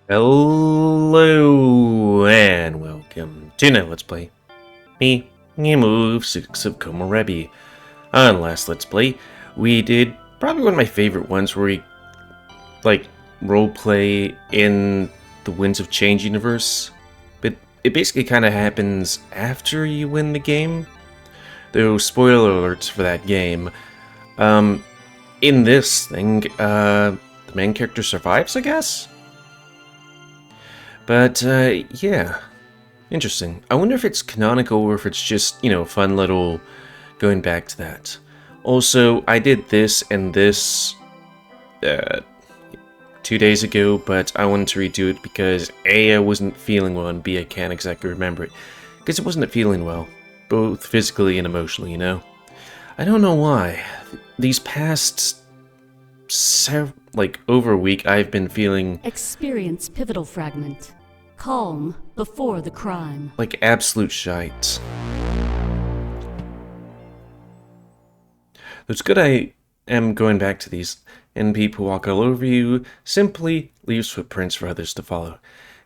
Hello and welcome to another Let's Play. Me, GamerWolfSix of Komorebi. On last Let's Play, we did probably one of my favorite ones where we, roleplay in the Winds of Change universe. But it basically kind of happens after you win the game. Though, spoiler alerts for that game. In this thing, the main character survives, I guess? But, yeah. Interesting. I wonder if it's canonical or if it's just, fun little going back to that. Also, I did this and this 2 days ago, but I wanted to redo it because A, I wasn't feeling well, and B, I can't exactly remember it. Because it wasn't feeling well, both physically and emotionally, I don't know why. These past over a week, I've been feeling... Experience pivotal fragment. Calm before the crime. Like absolute shite. It's good I am going back to these, and people walk all over you simply leaves footprints for others to follow.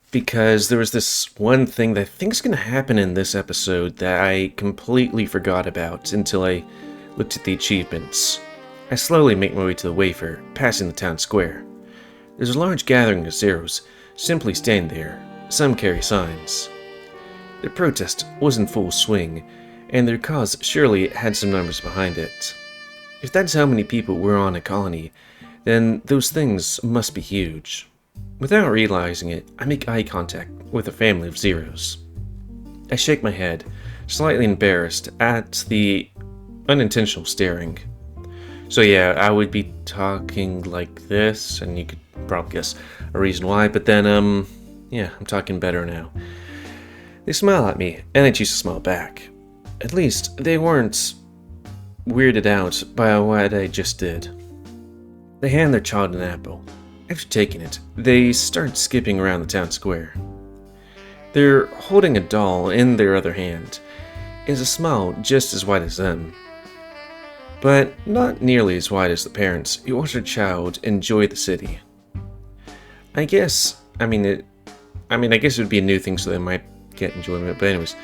Because there was this one thing that I think is going to happen in this episode that I completely forgot about until I looked at the achievements. I slowly make my way to the wafer, passing the town square. There's a large gathering of Zeros, simply standing there. Some carry signs. The protest was in full swing, and their cause surely had some numbers behind it. If that's how many people were on a colony, then those things must be huge. Without realizing it, I make eye contact with a family of Zeros. I shake my head, slightly embarrassed at the unintentional staring. So yeah, I would be talking like this, and you could probably guess a reason why, but then, yeah, I'm talking better now. They smile at me, and I choose to smile back. At least, they weren't weirded out by what I just did. They hand their child an apple. After taking it, they start skipping around the town square. They're holding a doll in their other hand. It has a smile just as wide as them, but not nearly as wide as the parents who watch their child enjoy the city. I guess it would be a new thing, so they might get enjoyment, but anyways,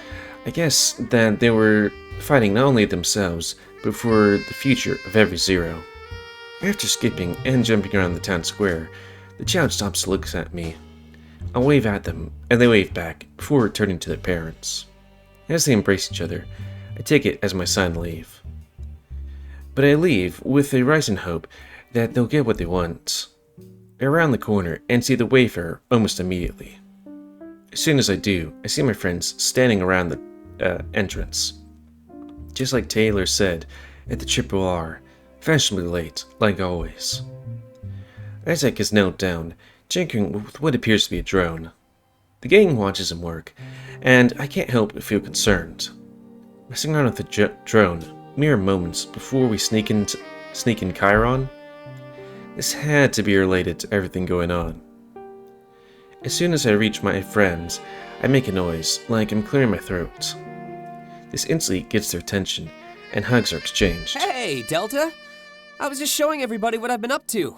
I guess that they were fighting not only themselves, but for the future of every Zero. After skipping and jumping around the town square, the child stops to look at me. I wave at them, and they wave back, before returning to their parents. As they embrace each other, I take it as my sign to leave. But I leave with a rising hope that they'll get what they want. I round the corner and see the wafer almost immediately. As soon as I do, I see my friends standing around the entrance. Just like Taylor said at the Triple R, fashionably late, like always. Isaac is knelt down, tinkering with what appears to be a drone. The gang watches him work, and I can't help but feel concerned. Messing around with the drone mere moments before we sneak in Chiron, this had to be related to everything going on. As soon as I reach my friends, I make a noise, like I'm clearing my throat. This instantly gets their attention, and hugs are exchanged. Hey, Delta! I was just showing everybody what I've been up to.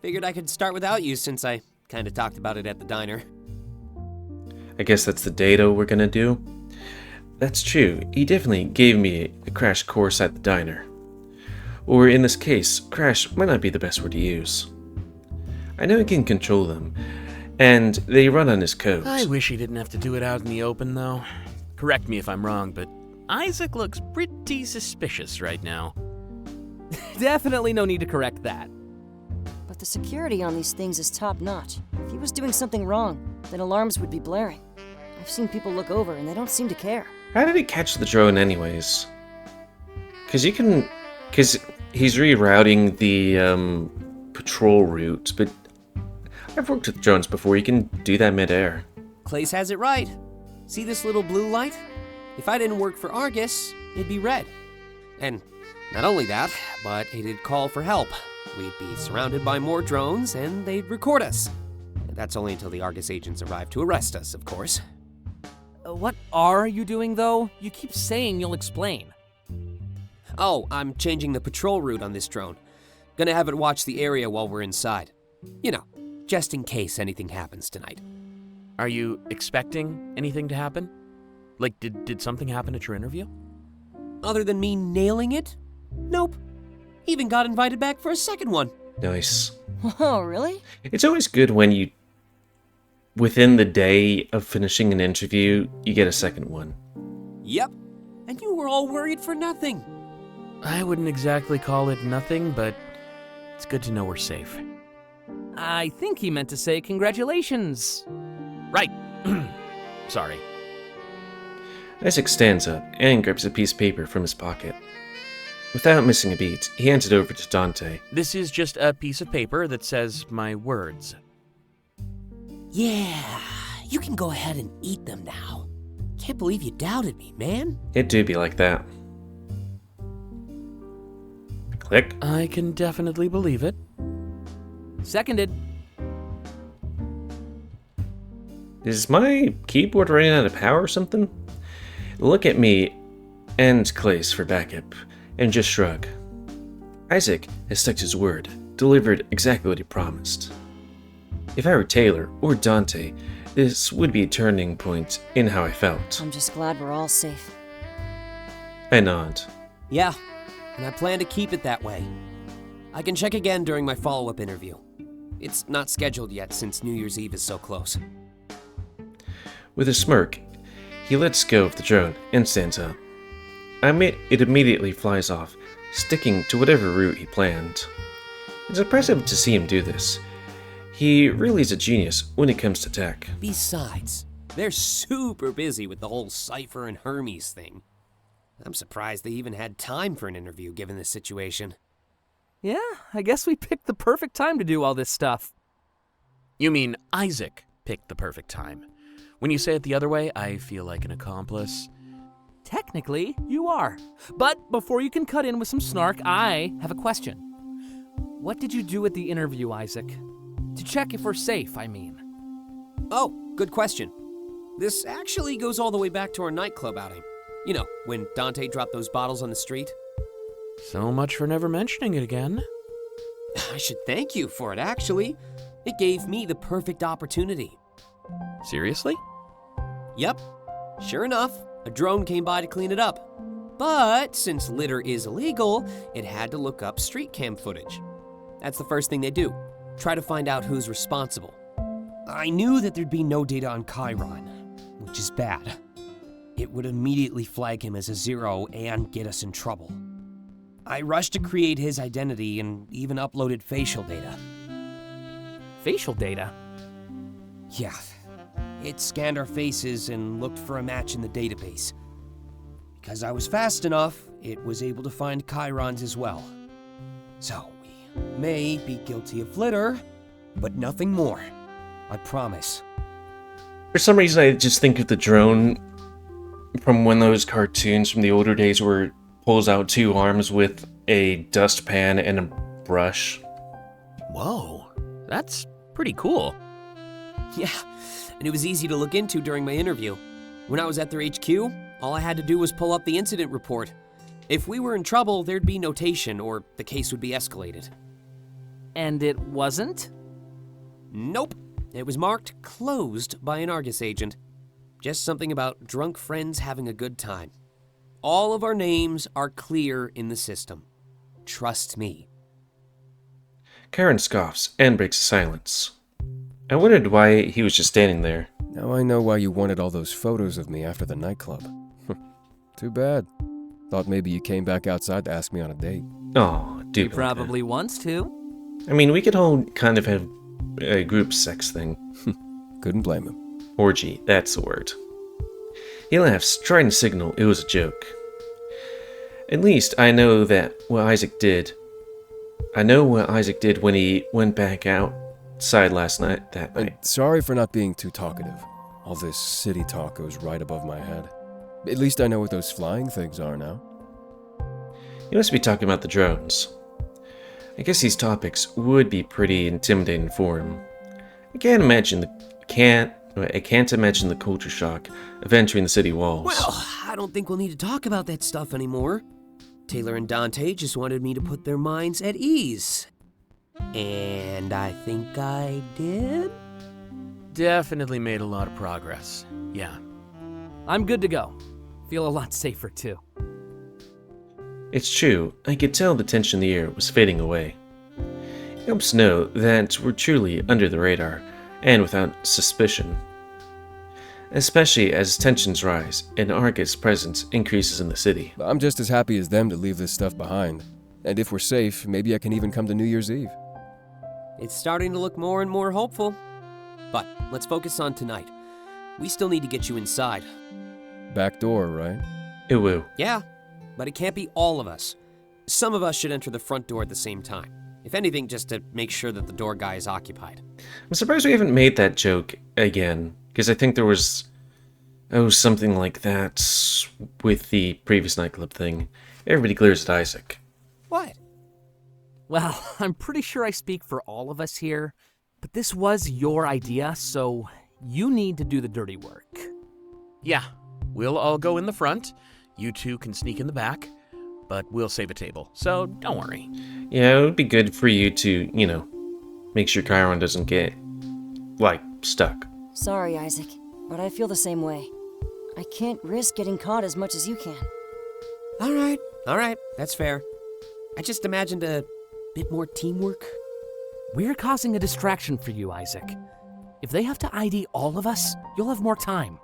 Figured I could start without you since I kinda talked about it at the diner. I guess that's the data we're gonna do? That's true, he definitely gave me a crash course at the diner. Or in this case, crash might not be the best word to use. I know he can control them, and they run on his code. I wish he didn't have to do it out in the open, though. Correct me if I'm wrong, but Isaac looks pretty suspicious right now. Definitely no need to correct that. But the security on these things is top-notch. If he was doing something wrong, then alarms would be blaring. I've seen people look over and they don't seem to care. How did he catch the drone anyways? Because he's rerouting the patrol route, but I've worked with drones before, you can do that mid-air. Clace has it right. See this little blue light? If I didn't work for Argus, it'd be red. And not only that, but it'd call for help. We'd be surrounded by more drones, and they'd record us. That's only until the Argus agents arrive to arrest us, of course. What are you doing, though? You keep saying you'll explain. Oh, I'm changing the patrol route on this drone. Gonna have it watch the area while we're inside. just in case anything happens tonight. Are you expecting anything to happen? Like, did something happen at your interview? Other than me nailing it? Nope. Even got invited back for a second one. Nice. Oh, really? It's always good when you, within the day of finishing an interview, you get a second one. Yep. And you were all worried for nothing. I wouldn't exactly call it nothing, but it's good to know we're safe. I think he meant to say congratulations. Right. Sorry. Isaac stands up and grabs a piece of paper from his pocket. Without missing a beat, he hands it over to Dante. This is just a piece of paper that says my words. Yeah, you can go ahead and eat them now. Can't believe you doubted me, man. It do be like that. Click. I can definitely believe it. Seconded. Is my keyboard running out of power or something? Look at me and Clace for backup, and just shrug. Isaac has stuck to his word, delivered exactly what he promised. If I were Taylor or Dante, this would be a turning point in how I felt. I'm just glad we're all safe. I nod. Yeah, and I plan to keep it that way. I can check again during my follow-up interview. It's not scheduled yet since New Year's Eve is so close. With a smirk, he lets go of the drone and stands up. It immediately flies off, sticking to whatever route he planned. It's impressive to see him do this. He really is a genius when it comes to tech. Besides, they're super busy with the whole Cypher and Hermes thing. I'm surprised they even had time for an interview given this situation. Yeah, I guess we picked the perfect time to do all this stuff. You mean Isaac picked the perfect time. When you say it the other way, I feel like an accomplice. Technically, you are. But before you can cut in with some snark, I have a question. What did you do at the interview, Isaac? To check if we're safe, I mean. Oh, good question. This actually goes all the way back to our nightclub outing. You know, when Dante dropped those bottles on the street. So much for never mentioning it again. I should thank you for it, actually. It gave me the perfect opportunity. Seriously? Yep. Sure enough, a drone came by to clean it up. But since litter is illegal, it had to look up street cam footage. That's the first thing they do. Try to find out who's responsible. I knew that there'd be no data on Chiron, which is bad. It would immediately flag him as a zero and get us in trouble. I rushed to create his identity and even uploaded facial data. Facial data? Yeah, it scanned our faces and looked for a match in the database. Because I was fast enough, it was able to find Chiron's as well. So, we may be guilty of litter, but nothing more. I promise. For some reason, I just think of the drone from one of those cartoons from the older days where it pulls out two arms with a dustpan and a brush. Whoa, that's pretty cool. Yeah, and it was easy to look into during my interview. When I was at their HQ, all I had to do was pull up the incident report. If we were in trouble, there'd be notation or the case would be escalated. And it wasn't? Nope. It was marked closed by an Argus agent. Just something about drunk friends having a good time. All of our names are clear in the system. Trust me. Karen scoffs and breaks silence. I wondered why he was just standing there. Now I know why you wanted all those photos of me after the nightclub. Too bad. Thought maybe you came back outside to ask me on a date. Oh, dude. You probably wants to. I mean, we could all kind of have a group sex thing. Couldn't blame him. Orgy, that's the word. He laughs, trying to signal it was a joke. At least I know what Isaac did when he went back outside last night, that night. Sorry for not being too talkative. All this city talk goes right above my head. At least I know what those flying things are now. You must be talking about the drones. I guess these topics would be pretty intimidating for him. I can't imagine the culture shock of entering the city walls. Well, I don't think we'll need to talk about that stuff anymore. Taylor and Dante just wanted me to put their minds at ease. And I think I did? Definitely made a lot of progress. Yeah. I'm good to go. Feel a lot safer, too. It's true, I could tell the tension in the air was fading away. It helps know that we're truly under the radar, and without suspicion. Especially as tensions rise and Argus' presence increases in the city. I'm just as happy as them to leave this stuff behind. And if we're safe, maybe I can even come to New Year's Eve. It's starting to look more and more hopeful. But let's focus on tonight. We still need to get you inside. Back door, right? Iwu. Yeah, but it can't be all of us. Some of us should enter the front door at the same time. If anything, just to make sure that the door guy is occupied. I'm surprised we haven't made that joke again, because I think there was, something like that with the previous nightclub thing. Everybody glares at Isaac. What? Well, I'm pretty sure I speak for all of us here, but this was your idea, so you need to do the dirty work. Yeah, we'll all go in the front. You two can sneak in the back, but we'll save a table, so don't worry. Yeah, it would be good for you to, make sure Chiron doesn't get, stuck. Sorry, Isaac, but I feel the same way. I can't risk getting caught as much as you can. All right, that's fair. I just imagined a bit more teamwork. We're causing a distraction for you, Isaac. If they have to ID all of us, you'll have more time.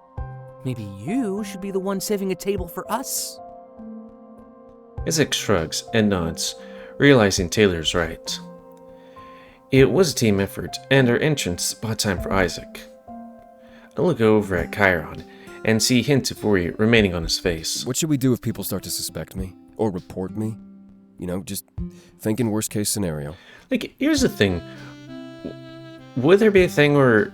Maybe you should be the one saving a table for us. Isaac shrugs and nods, realizing Taylor's right. It was a team effort, and our entrance bought time for Isaac. I look over at Chiron and see hints of worry remaining on his face. What should we do if people start to suspect me? Or report me? Just thinking worst case scenario. Here's the thing. Would there be a thing where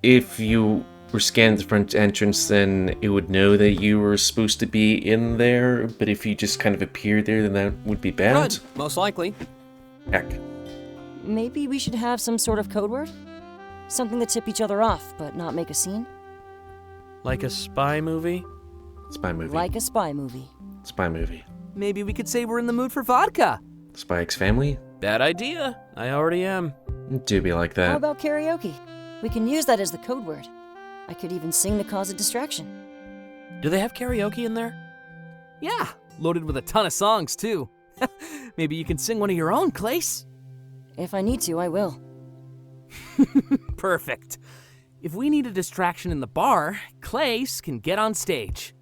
if you were scanned the front entrance, then it would know that you were supposed to be in there, but if you just kind of appeared there, then that would be bad? Good, most likely. Heck. Maybe we should have some sort of code word? Something to tip each other off, but not make a scene? Like a spy movie? Spy movie. Like a spy movie. Spy movie. Maybe we could say we're in the mood for vodka. Spy X Family? Bad idea. I already am. Do be like that. How about karaoke? We can use that as the code word. I could even sing to cause a distraction. Do they have karaoke in there? Yeah, loaded with a ton of songs, too. Maybe you can sing one of your own, Clace. If I need to, I will. Perfect. If we need a distraction in the bar, Clace can get on stage.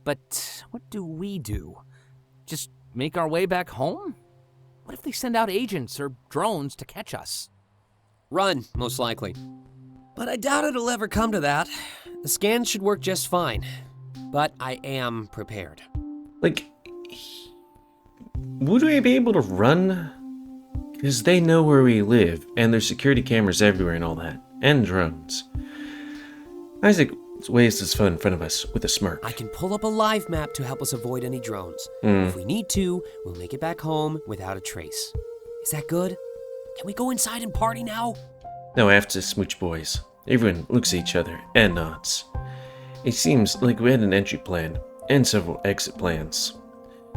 But what do we do? Just make our way back home? What if they send out agents or drones to catch us? Run, most likely. But I doubt it'll ever come to that. The scan should work just fine. But I am prepared. Would we be able to run? Because they know where we live, and there's security cameras everywhere and all that, and drones. Isaac waves his phone in front of us with a smirk. I can pull up a live map to help us avoid any drones. If we need to, we'll make it back home without a trace. Is that good? Can we go inside and party now? No, I have to smooch boys. Everyone looks at each other and nods. It seems like we had an entry plan and several exit plans.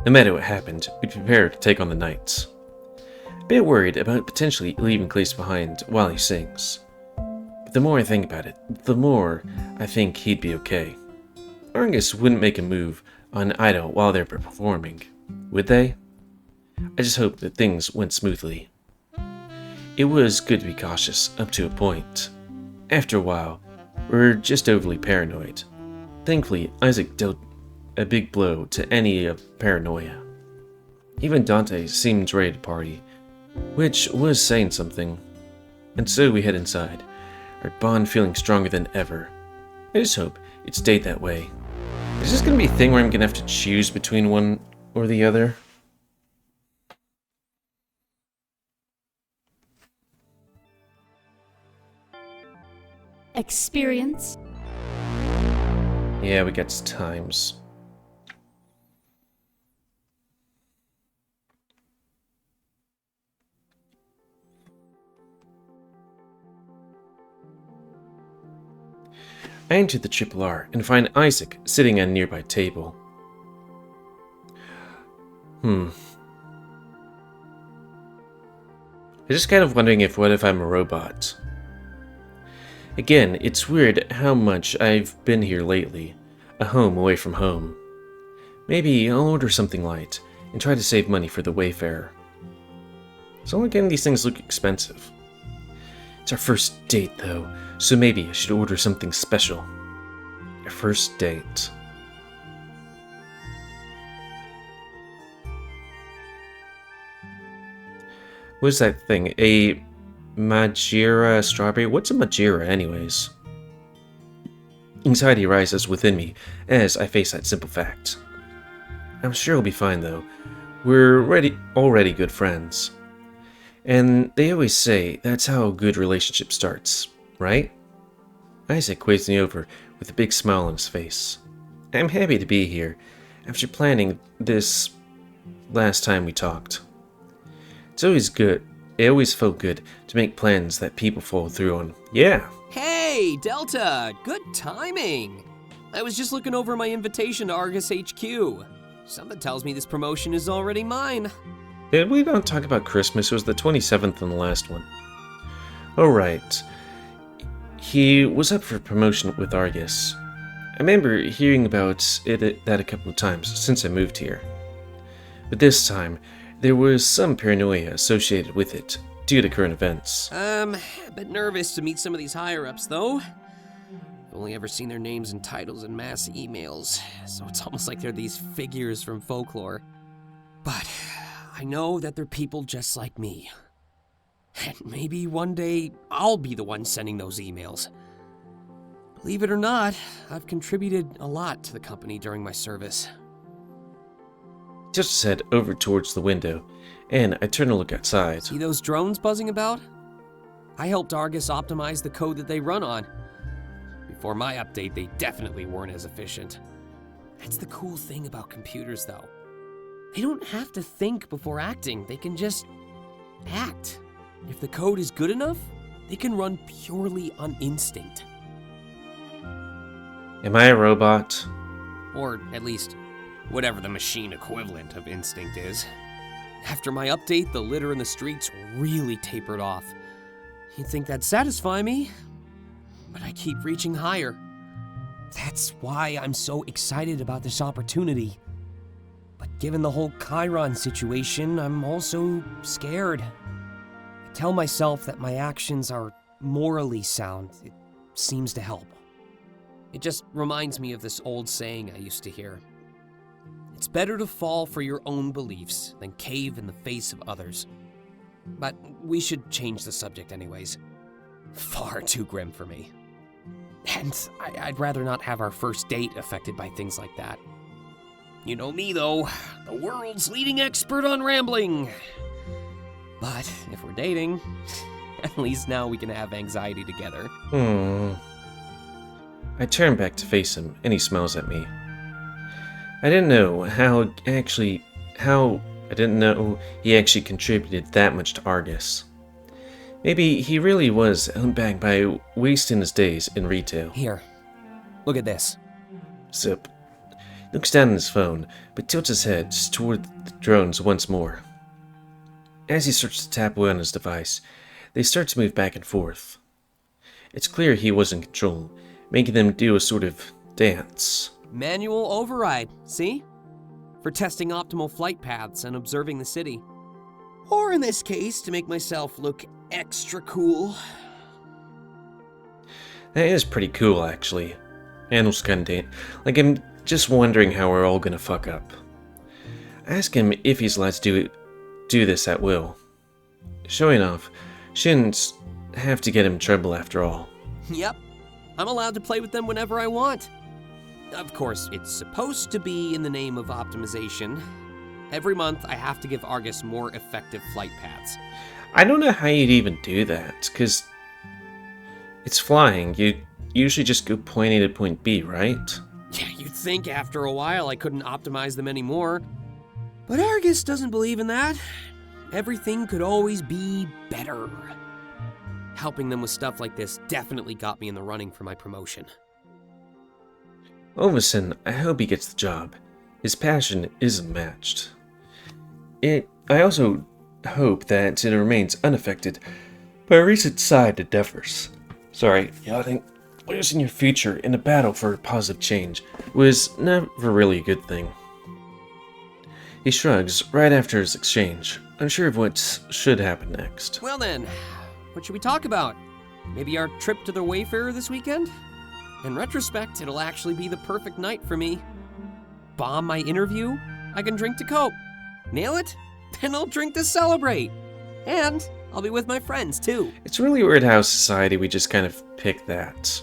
No matter what happened, we'd prepare to take on the nights. A bit worried about potentially leaving Clace behind while he sings. But the more I think about it, the more I think he'd be okay. Argus wouldn't make a move on Idol while they're performing, would they? I just hope that things went smoothly. It was good to be cautious up to a point. After a while, we're just overly paranoid. Thankfully, Isaac dealt a big blow to any of paranoia. Even Dante seemed ready to party, which was saying something. And so we head inside, our bond feeling stronger than ever. I just hope it stayed that way. Is this going to be a thing where I'm going to have to choose between one or the other? Experience. Yeah, we got times. I enter the Triple R and find Isaac sitting at a nearby table. I'm just kind of wondering what if I'm a robot? Again, it's weird how much I've been here lately. A home away from home. Maybe I'll order something light and try to save money for the Wayfarer. So only getting these things look expensive. It's our first date though, so maybe I should order something special. Our first date. What's that thing? A Majira strawberry? What's a Majira anyways? Anxiety rises within me as I face that simple fact. I'm sure it'll be fine though. We're already good friends. And they always say that's how a good relationship starts, right? Isaac waves me over with a big smile on his face. I'm happy to be here after planning this last time we talked. It's always good. It always felt good to make plans that people follow through on. Yeah. Hey, Delta! Good timing! I was just looking over my invitation to Argus HQ. Something tells me this promotion is already mine. Did we not talk about Christmas? It was the 27th on the last one. Alright. He was up for promotion with Argus. I remember hearing about that a couple of times since I moved here. But this time, there was some paranoia associated with it, due to current events. A bit nervous to meet some of these higher-ups, though. I've only ever seen their names and titles in mass emails, so it's almost like they're these figures from folklore. But I know that they're people just like me. And maybe one day I'll be the one sending those emails. Believe it or not, I've contributed a lot to the company during my service. Just his head over towards the window, and I turn to look outside. See those drones buzzing about? I helped Argus optimize the code that they run on. Before my update, they definitely weren't as efficient. That's the cool thing about computers, though. They don't have to think before acting, they can just act. If the code is good enough, they can run purely on instinct. Am I a robot? Or at least, whatever the machine equivalent of instinct is. After my update, the litter in the streets really tapered off. You'd think that'd satisfy me, but I keep reaching higher. That's why I'm so excited about this opportunity. But given the whole Chiron situation, I'm also scared. I tell myself that my actions are morally sound. It seems to help. It just reminds me of this old saying I used to hear. It's better to fall for your own beliefs than cave in the face of others. But we should change the subject anyways. Far too grim for me. And I'd rather not have our first date affected by things like that. You know me, though. The world's leading expert on rambling. But if we're dating, at least now we can have anxiety together. I turn back to face him, and he smiles at me. I didn't know he actually contributed that much to Argus. Maybe he really was held back by wasting his days in retail. Here, look at this. Zip. Looks down at his phone, but tilts his head toward the drones once more. As he starts to tap away on his device, they start to move back and forth. It's clear he was in control, making them do a sort of dance. Manual override, see? For testing optimal flight paths and observing the city. Or in this case, to make myself look extra cool. That is pretty cool, actually. Animals kinda like, I'm just wondering how we're all gonna fuck up. Ask him if he's allowed to do this at will. Showing off shouldn't have to get him in trouble after all. Yep, I'm allowed to play with them whenever I want. Of course, it's supposed to be in the name of optimization. Every month, I have to give Argus more effective flight paths. I don't know how you'd even do that, because it's flying. You usually just go point A to point B, right? Yeah, you'd think after a while I couldn't optimize them anymore. But Argus doesn't believe in that. Everything could always be better. Helping them with stuff like this definitely got me in the running for my promotion. All of a sudden, I hope he gets the job. His passion isn't matched. I also hope that it remains unaffected by recent side endeavors. Sorry, I think losing your future in a battle for positive change was never really a good thing. He shrugs right after his exchange, unsure of what should happen next. Well then, what should we talk about? Maybe our trip to the Wayfarer this weekend? In retrospect, it'll actually be the perfect night for me. Bomb my interview, I can drink to cope. Nail it? Then I'll drink to celebrate. And I'll be with my friends too. It's really weird how society we just kind of pick that.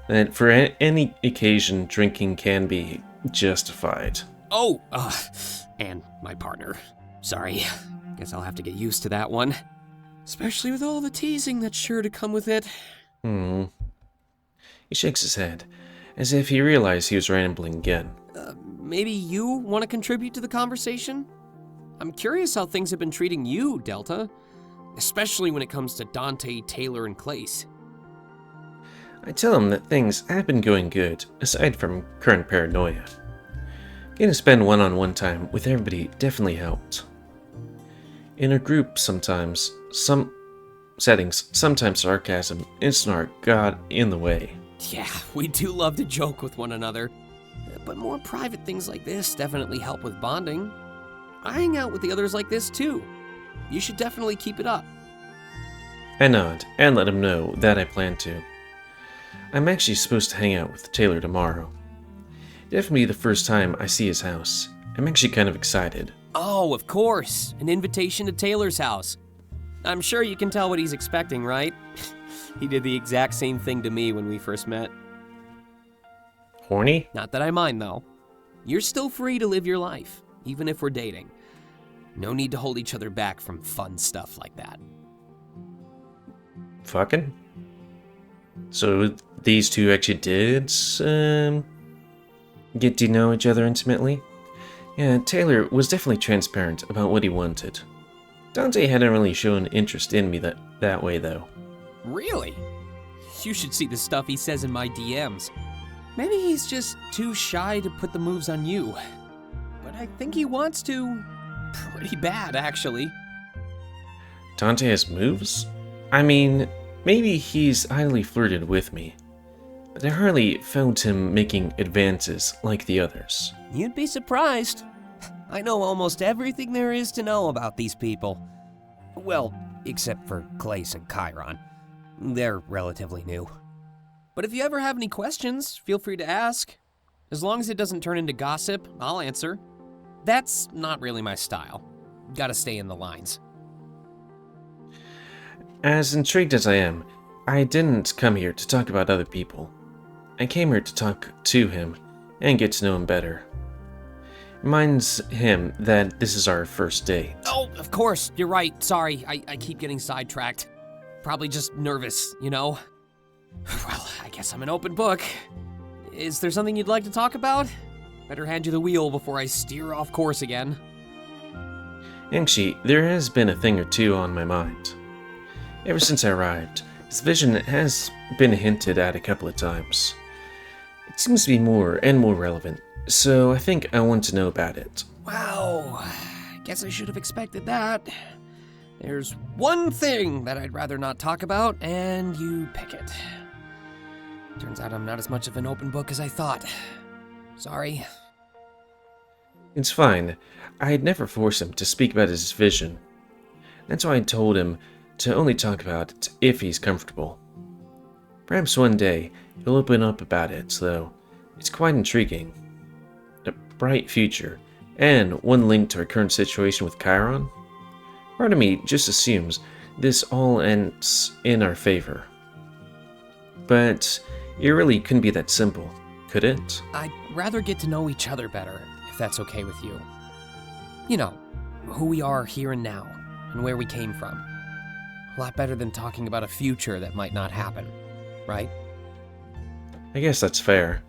And for any occasion, drinking can be justified. Oh, and my partner. Sorry, guess I'll have to get used to that one. Especially with all the teasing that's sure to come with it. He shakes his head, as if he realized he was rambling again. Maybe you want to contribute to the conversation? I'm curious how things have been treating you, Delta. Especially when it comes to Dante, Taylor, and Clace. I tell him that things have been going good, aside from current paranoia. Getting to spend one-on-one time with everybody definitely helped. In a group sometimes, some settings, sometimes sarcasm and snark got in the way. Yeah, we do love to joke with one another. But more private things like this definitely help with bonding. I hang out with the others like this too. You should definitely keep it up. I nod and let him know that I plan to. I'm actually supposed to hang out with Taylor tomorrow. Definitely the first time I see his house. I'm actually kind of excited. Oh, of course. An invitation to Taylor's house. I'm sure you can tell what he's expecting, right? He did the exact same thing to me when we first met. Horny? Not that I mind, though. You're still free to live your life, even if we're dating. No need to hold each other back from fun stuff like that. Fucking? So these two actually did, get to know each other intimately? Yeah, Taylor was definitely transparent about what he wanted. Dante hadn't really shown interest in me that way, though. Really? You should see the stuff he says in my DMs. Maybe he's just too shy to put the moves on you. But I think he wants to. Pretty bad, actually. Dante has moves? I mean, maybe he's idly flirted with me, but I hardly felt him making advances like the others. You'd be surprised. I know almost everything there is to know about these people. Well, except for Clace and Chiron. They're relatively new. But if you ever have any questions, feel free to ask. As long as it doesn't turn into gossip, I'll answer. That's not really my style. Gotta stay in the lines. As intrigued as I am, I didn't come here to talk about other people. I came here to talk to him and get to know him better. Reminds him that this is our first date. Oh, of course, you're right. Sorry, I keep getting sidetracked. Probably just nervous, you know? Well, I guess I'm an open book. Is there something you'd like to talk about? Better hand you the wheel before I steer off course again. Actually, there has been a thing or two on my mind. Ever since I arrived, his vision has been hinted at a couple of times. It seems to be more and more relevant, so I think I want to know about it. Wow, I guess I should have expected that. There's one thing that I'd rather not talk about, and you pick it. Turns out I'm not as much of an open book as I thought. Sorry. It's fine. I'd never force him to speak about his vision. That's why I told him to only talk about it if he's comfortable. Perhaps one day he'll open up about it, though. It's quite intriguing. A bright future, and one linked to our current situation with Chiron. Part of me just assumes this all ends in our favor. But it really couldn't be that simple, could it? I'd rather get to know each other better, if that's okay with you. You know, who we are here and now, and where we came from. A lot better than talking about a future that might not happen, right? I guess that's fair.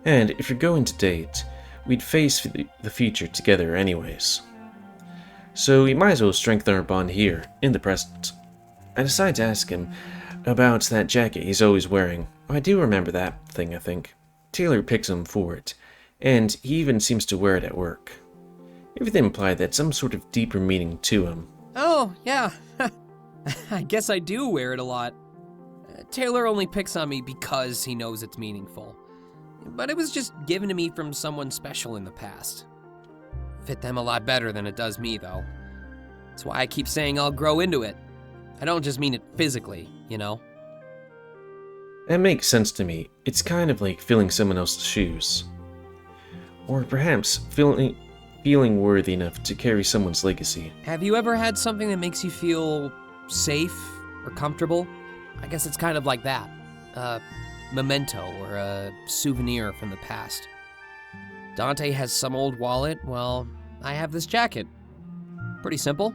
And if you're going to date, we'd face the future together anyways. So we might as well strengthen our bond here, in the present. I decide to ask him about that jacket he's always wearing. Oh, I do remember that thing, I think. Taylor picks him for it, and he even seems to wear it at work. Everything implied that some sort of deeper meaning to him. Oh, yeah. I guess I do wear it a lot. Taylor only picks on me because he knows it's meaningful. But it was just given to me from someone special in the past. Fit them a lot better than it does me, though. That's why I keep saying I'll grow into it. I don't just mean it physically, you know? That makes sense to me. It's kind of like filling someone else's shoes. Or perhaps feeling worthy enough to carry someone's legacy. Have you ever had something that makes you feel safe or comfortable? I guess it's kind of like that. A memento or a souvenir from the past. Dante has some old wallet, well, I have this jacket. Pretty simple.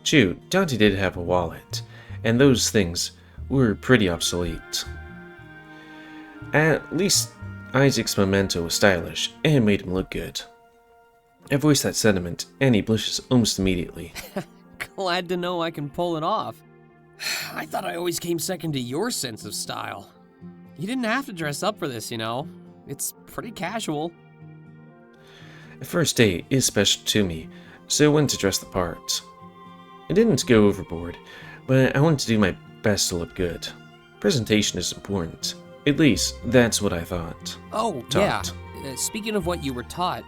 True, Dante did have a wallet, and those things were pretty obsolete. At least Isaac's memento was stylish and made him look good. I voiced that sentiment, and he blushes almost immediately. Glad to know I can pull it off. I thought I always came second to your sense of style. You didn't have to dress up for this, you know. It's pretty casual. The first date is special to me, so I went to dress the part. I didn't go overboard, but I wanted to do my best to look good. Presentation is important. At least, that's what I thought. Oh, Taught. yeah. Speaking of what you were taught,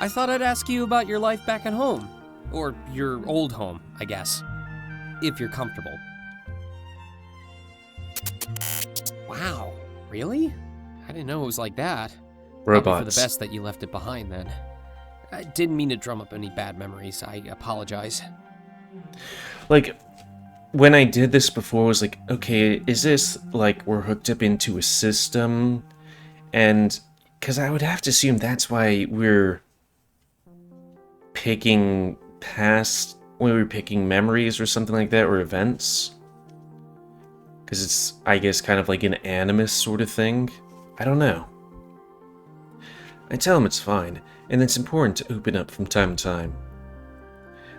I thought I'd ask you about your life back at home. Or your old home, I guess. If you're comfortable. Wow, really? I didn't know it was like that. Probably for Robots. the best that you left it behind then. I didn't mean to drum up any bad memories. I apologize. Like, when I did this before, I was like, okay, is this like we're hooked up into a system? And because I would have to assume that's why we're picking past, when we were picking memories or something like that, or events. Because it's, I guess, kind of like an animus sort of thing. I don't know. I tell him it's fine, and it's important to open up from time to time.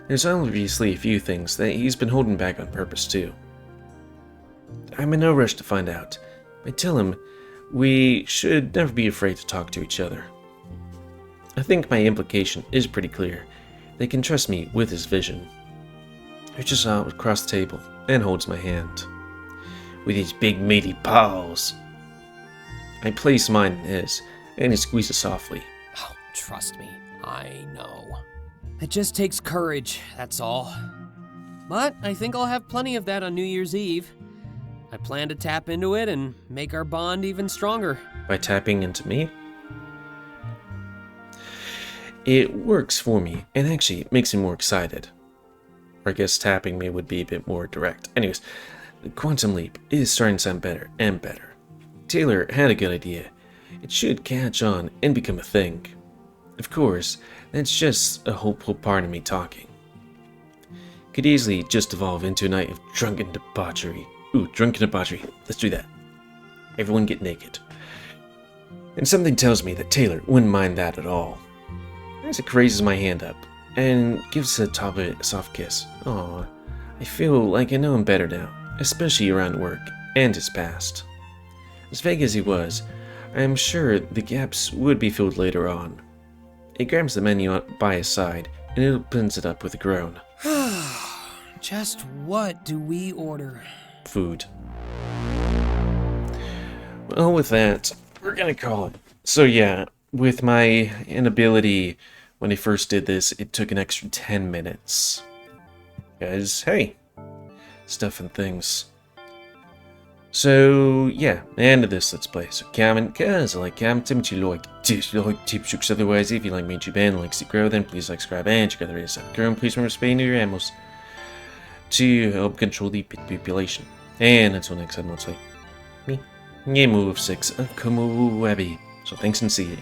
There's obviously a few things that he's been holding back on purpose too. I'm in no rush to find out. I tell him we should never be afraid to talk to each other. I think my implication is pretty clear. They can trust me with his vision. He reaches out across the table and holds my hand. With his big meaty paws. I place mine in his, and he squeezes softly. Oh, trust me, I know. It just takes courage, that's all. But I think I'll have plenty of that on New Year's Eve. I plan to tap into it and make our bond even stronger. By tapping into me? It works for me, and actually it makes me more excited. Or I guess tapping me would be a bit more direct. Anyways, the quantum leap is starting to sound better and better. Taylor had a good idea. It should catch on and become a thing. Of course, that's just a hopeful part of me talking. Could easily just evolve into a night of drunken debauchery. Ooh, drunken debauchery. Let's do that. Everyone get naked. And something tells me that Taylor wouldn't mind that at all. Isaac raises my hand up and gives the top of it a soft kiss. Aw, I feel like I know him better now, especially around work and his past. As vague as he was, I am sure the gaps would be filled later on. He grabs the menu by his side and opens it up with a groan. Just what do we order? Food. Well, with that, we're gonna call it. So yeah, with my inability, when I first did this, it took an extra 10 minutes. Guys, hey, stuff and things. So yeah, the end of this Let's Play. So comment, cause I like commenting, but you like tips, otherwise if you like me YouTube and likes to grow, then please like, subscribe, and check out the videos I've grown. Please remember to spay your animals to help control the pit population. And until next time, Let's Play, me, GamerWolfSix of Komorebi. So thanks and see you.